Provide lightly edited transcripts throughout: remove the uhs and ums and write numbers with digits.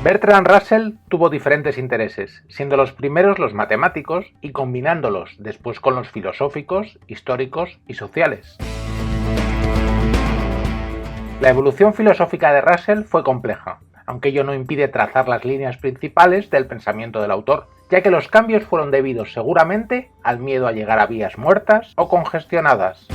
Bertrand Russell tuvo diferentes intereses, siendo los primeros los matemáticos y combinándolos después con los filosóficos, históricos y sociales. La evolución filosófica de Russell fue compleja, aunque ello no impide trazar las líneas principales del pensamiento del autor, ya que los cambios fueron debidos seguramente al miedo a llegar a vías muertas o congestionadas.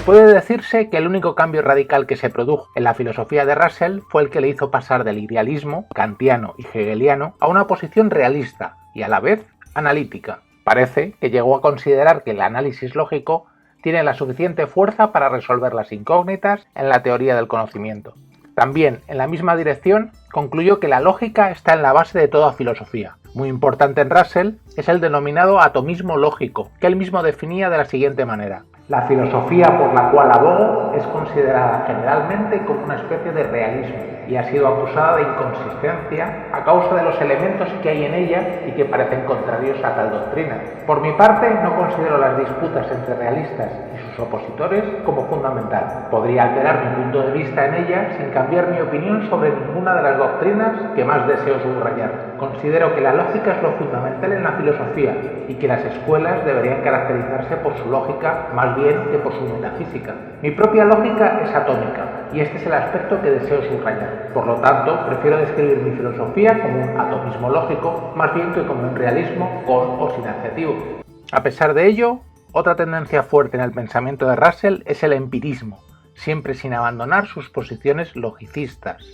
Puede decirse que el único cambio radical que se produjo en la filosofía de Russell fue el que le hizo pasar del idealismo kantiano y hegeliano a una posición realista y a la vez analítica. Parece que llegó a considerar que el análisis lógico tiene la suficiente fuerza para resolver las incógnitas en la teoría del conocimiento. También, en la misma dirección, concluyó que la lógica está en la base de toda filosofía. Muy importante en Russell es el denominado atomismo lógico, que él mismo definía de la siguiente manera: la filosofía por la cual abogo es considerada generalmente como una especie de realismo y ha sido acusada de inconsistencia a causa de los elementos que hay en ella y que parecen contrarios a tal doctrina. Por mi parte, no considero las disputas entre realistas y sus opositores como fundamental. Podría alterar mi punto de vista en ella sin cambiar mi opinión sobre ninguna de las doctrinas que más deseo subrayar. Considero que la lógica es lo fundamental en la filosofía y que las escuelas deberían caracterizarse por su lógica más bien que por su metafísica. Mi propia lógica es atómica y este es el aspecto que deseo subrayar. Por lo tanto, prefiero describir mi filosofía como un atomismo lógico más bien que como un realismo con o sin adjetivo. A pesar de ello, otra tendencia fuerte en el pensamiento de Russell es el empirismo, siempre sin abandonar sus posiciones logicistas.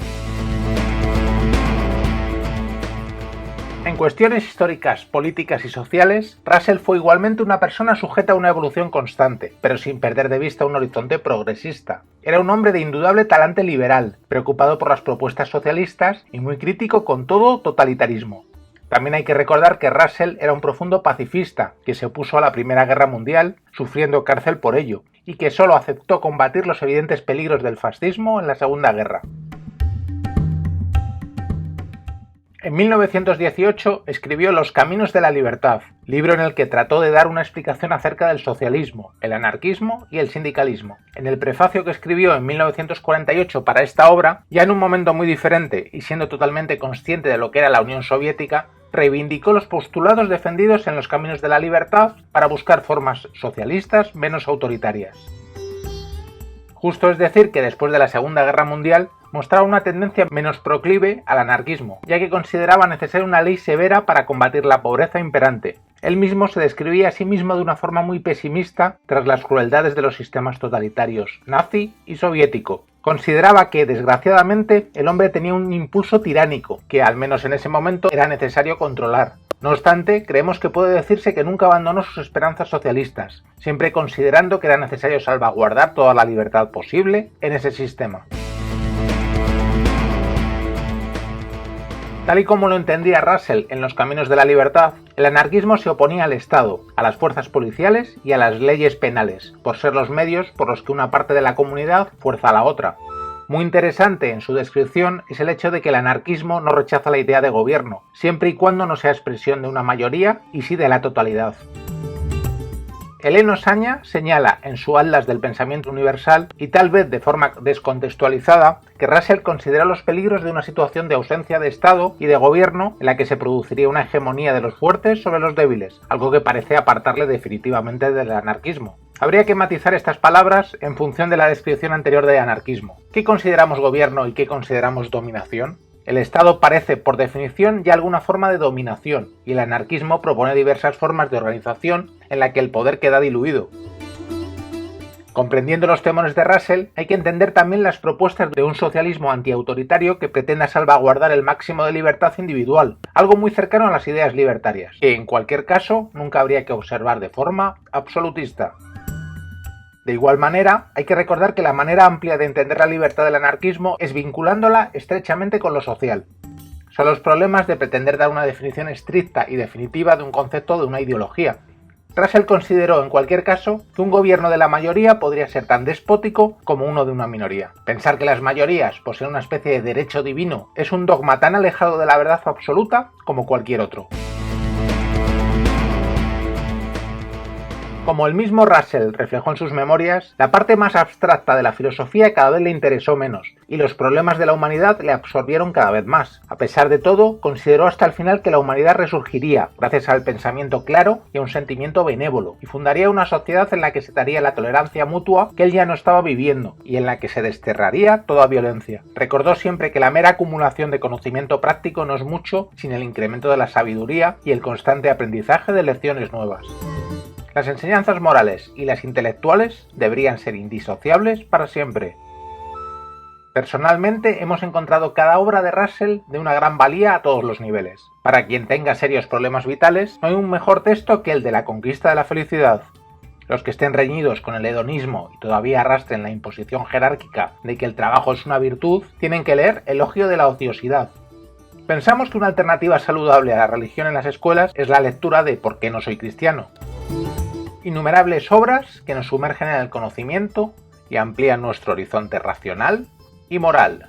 En cuestiones históricas, políticas y sociales, Russell fue igualmente una persona sujeta a una evolución constante, pero sin perder de vista un horizonte progresista. Era un hombre de indudable talante liberal, preocupado por las propuestas socialistas y muy crítico con todo totalitarismo. También hay que recordar que Russell era un profundo pacifista, que se opuso a la Primera Guerra Mundial, sufriendo cárcel por ello, y que solo aceptó combatir los evidentes peligros del fascismo en la Segunda Guerra. En 1918 escribió Los caminos de la libertad, libro en el que trató de dar una explicación acerca del socialismo, el anarquismo y el sindicalismo. En el prefacio que escribió en 1948 para esta obra, ya en un momento muy diferente y siendo totalmente consciente de lo que era la Unión Soviética, reivindicó los postulados defendidos en Los caminos de la libertad para buscar formas socialistas menos autoritarias. Justo es decir que después de la Segunda Guerra Mundial mostraba una tendencia menos proclive al anarquismo, ya que consideraba necesaria una ley severa para combatir la pobreza imperante. Él mismo se describía a sí mismo de una forma muy pesimista tras las crueldades de los sistemas totalitarios nazi y soviético. Consideraba que, desgraciadamente, el hombre tenía un impulso tiránico, que al menos en ese momento era necesario controlar. No obstante, creemos que puede decirse que nunca abandonó sus esperanzas socialistas, siempre considerando que era necesario salvaguardar toda la libertad posible en ese sistema. Tal y como lo entendía Russell en Los caminos de la libertad, el anarquismo se oponía al Estado, a las fuerzas policiales y a las leyes penales, por ser los medios por los que una parte de la comunidad fuerza a la otra. Muy interesante en su descripción es el hecho de que el anarquismo no rechaza la idea de gobierno, siempre y cuando no sea expresión de una mayoría y sí de la totalidad. Heleno Saña señala en su Atlas del Pensamiento Universal, y tal vez de forma descontextualizada, que Russell considera los peligros de una situación de ausencia de Estado y de gobierno en la que se produciría una hegemonía de los fuertes sobre los débiles, algo que parece apartarle definitivamente del anarquismo. Habría que matizar estas palabras en función de la descripción anterior de anarquismo. ¿Qué consideramos gobierno y qué consideramos dominación? El Estado parece, por definición, ya alguna forma de dominación, y el anarquismo propone diversas formas de organización en la que el poder queda diluido. Comprendiendo los temores de Russell, hay que entender también las propuestas de un socialismo antiautoritario que pretenda salvaguardar el máximo de libertad individual, algo muy cercano a las ideas libertarias, que en cualquier caso nunca habría que observar de forma absolutista. De igual manera, hay que recordar que la manera amplia de entender la libertad del anarquismo es vinculándola estrechamente con lo social. Son los problemas de pretender dar una definición estricta y definitiva de un concepto de una ideología. Russell consideró, en cualquier caso, que un gobierno de la mayoría podría ser tan despótico como uno de una minoría. Pensar que las mayorías poseen una especie de derecho divino es un dogma tan alejado de la verdad absoluta como cualquier otro. Como el mismo Russell reflejó en sus memorias, la parte más abstracta de la filosofía cada vez le interesó menos, y los problemas de la humanidad le absorbieron cada vez más. A pesar de todo, consideró hasta el final que la humanidad resurgiría, gracias al pensamiento claro y a un sentimiento benévolo, y fundaría una sociedad en la que se daría la tolerancia mutua que él ya no estaba viviendo, y en la que se desterraría toda violencia. Recordó siempre que la mera acumulación de conocimiento práctico no es mucho sin el incremento de la sabiduría y el constante aprendizaje de lecciones nuevas. Las enseñanzas morales y las intelectuales deberían ser indisociables para siempre. Personalmente hemos encontrado cada obra de Russell de una gran valía a todos los niveles. Para quien tenga serios problemas vitales, no hay un mejor texto que el de La conquista de la felicidad. Los que estén reñidos con el hedonismo y todavía arrastren la imposición jerárquica de que el trabajo es una virtud, tienen que leer Elogio de la ociosidad. Pensamos que una alternativa saludable a la religión en las escuelas es la lectura de ¿Por qué no soy cristiano? Innumerables obras que nos sumergen en el conocimiento y amplían nuestro horizonte racional y moral.